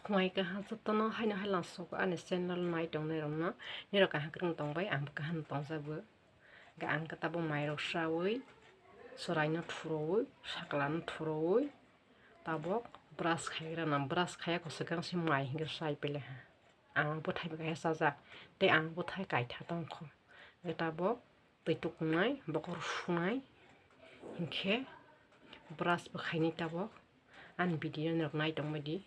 Ngoài cái hàng rất nó hay nó hay là số cái anh xem nó này trong này nó như là cái hàng cái tông vậy ăn cái hàng tông ra bữa cái ăn cái tabo mai rồi sao ấy số này nó thổi sắc là nó thổi tabo brush khai ra nằm brush khai có sự căng xem mai cái sai bể ha ăn bữa thay cái sao ra để ăn bữa thay cái thà tông không cái tabo tới tục này bọc rushunai hình brush bkhai này tabo ăn video nó này trong mấy đi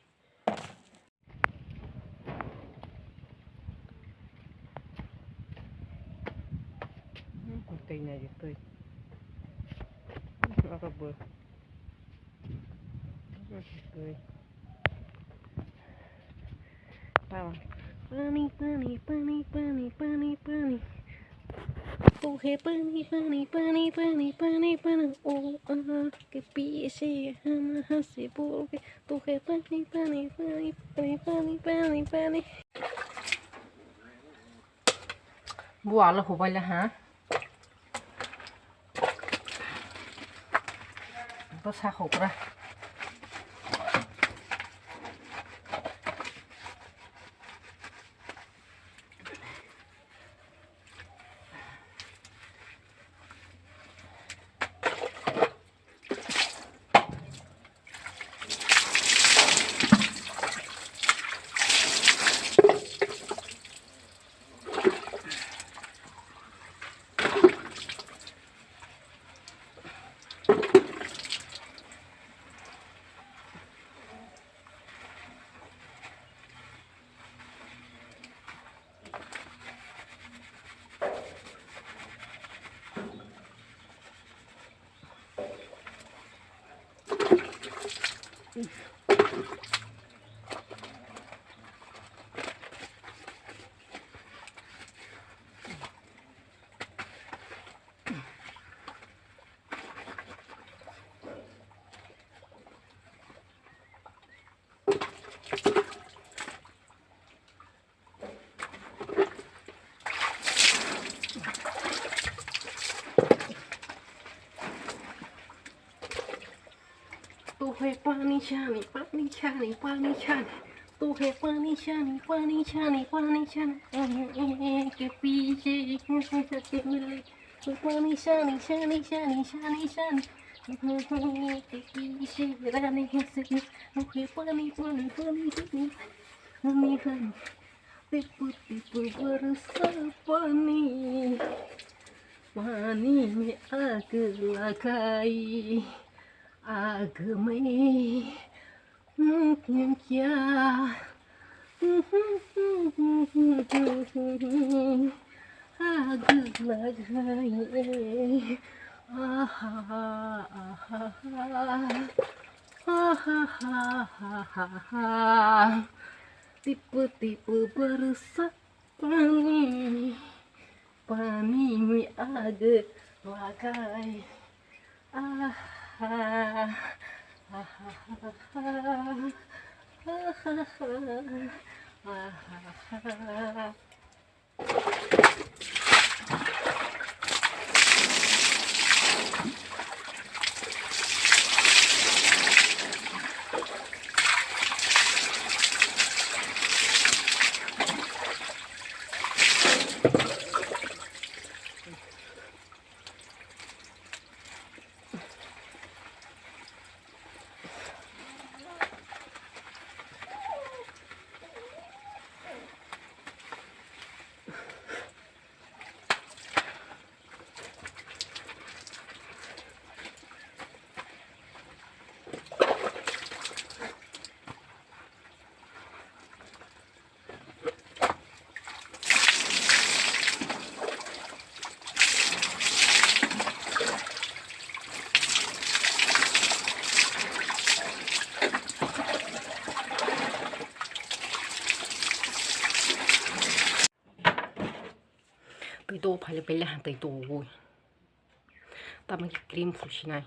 cây này tươi nó có bơ tươi tao pani pani pani pani pani pani tu he pani pani pani pani pani pani oh que pise hama se porque tu he pani pani pani pani pani pani pani bùa là hổ bay là hả có sao hổ ra tu he pani chani pani chani pani chani tu he pani chani pani chani pani chani que pille que mille tu pani chani chani chani chani chani que pille rani se tu he pani pani pani pani hani hani tipu tipu berasa pani pani में आग लगाई आग में क्या आग लगाई आहा आहा आहा tipu tipu berasa pani pani में आग लगाई आहा tới tô phải là bây là tới tô rồi ta mang cái cream phủ xí này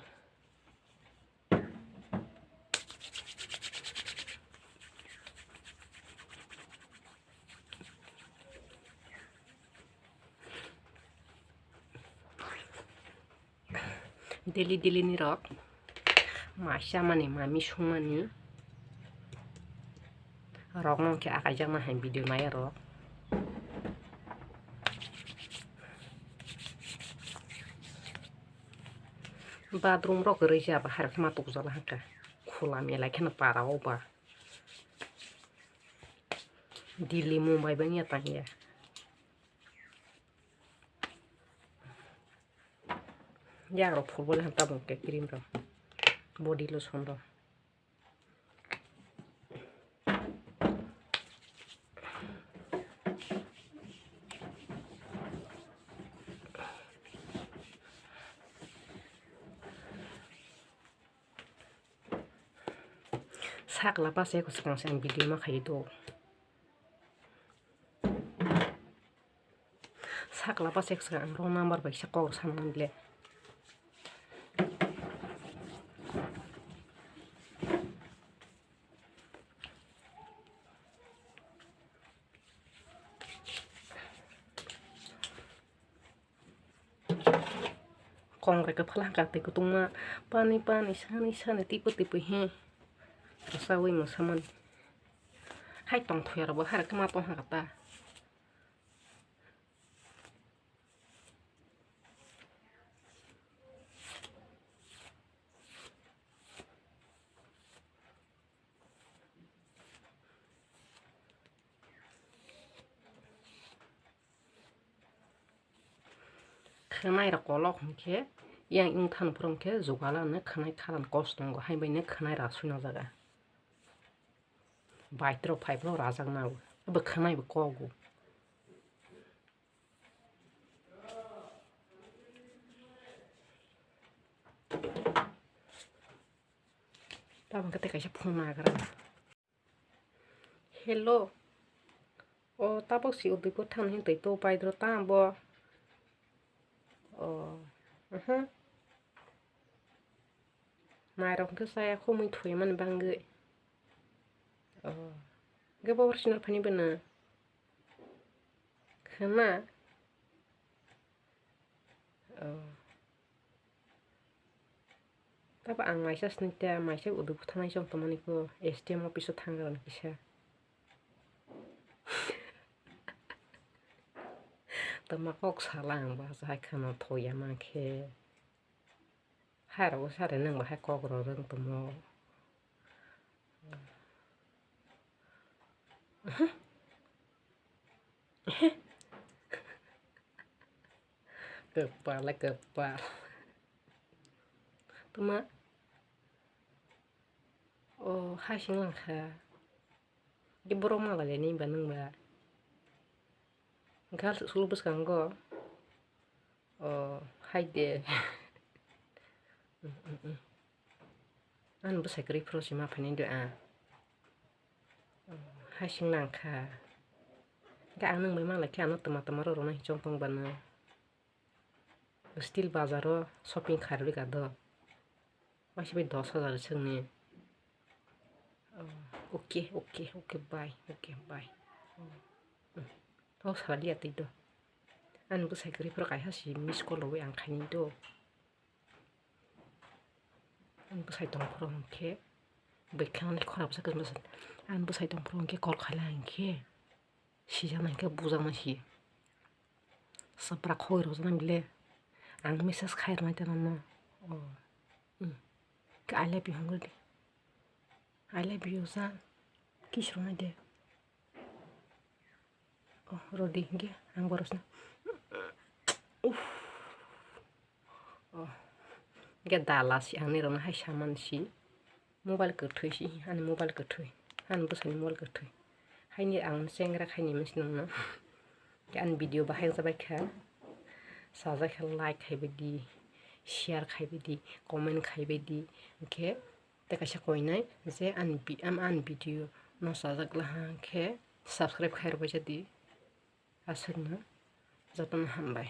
daily daily ni rock masya mani mami shumani rok no ke akai jang na hai video nai rok bathroom rok rei ja ba har khama tuk jala haka khula me lai khana para oba Delhi Mumbai bang ya tang ya ya rok football han tabung ke cream rok body lotion rok sakla pas ek sekarang sen video ma khai do sakla pas ek sekarang wrong number bai sa kor sanan le kong re ke phalang ka te kutung ma pani pani sani tipe he sawi mo saman hai tong thuer bo har kama tong hakata khanai ra kolok ke yang ing than prom ke jogala ne khanai khalan cost dong hai bai ne khanai ra suina jaga baitro phaibro rajak na ba khanai ba kogu tabang kate kaisa phone na gara hello o tabok si udipur than hin tei to paidro ta bo mairok ke saya khumui thui man bangge gabo original phani bana khana taba ang maisa snita maisa udu puthanai jong tomani ko STM office thangran kisa tama kok salang ba sai khana thoya ma khe haro sare nang ba ha kok ro reng tomo kepal tama oh ha singlang kha di borong ma le ni ba nang ba gal sulubus kanggo oh hai de an busai kri prosi ma phani do a ha singlang kha ga anang bai ma la kha no tama ro na chong tong ban steel बाजारो शॉपिंग खारबे का दो मासे बे 10,000 सोंनि okay bye तो सालिया तै दो आं बुसाइकरिफोर गायहासि मिस कल वे आं खायनि दो आं बुसाइ दंफोर अंके बेखांनि खराब जागोन बसन आं बुसाइ दंफोर अंके कल खाला अंके सिजानायखौ बुजानासि सबरा खयरो जानां बिले आं मेसेज खायरनाय दनो I love you hungry I love you sa kisrona de oh rodi ge ang borosna ge dalasi ang ni rona hai saman si mobile ke thoi si an mobile ke thoi an busani mobile ke thoi hai ni ang sengra khaini misnona ge an video bahai jabai kha saja kha like khaibedi share khaibedi comment khaibedi ke te kaisa koinai je an video no sajak laha ke subscribe khairbai jadi asirna jatan hambai।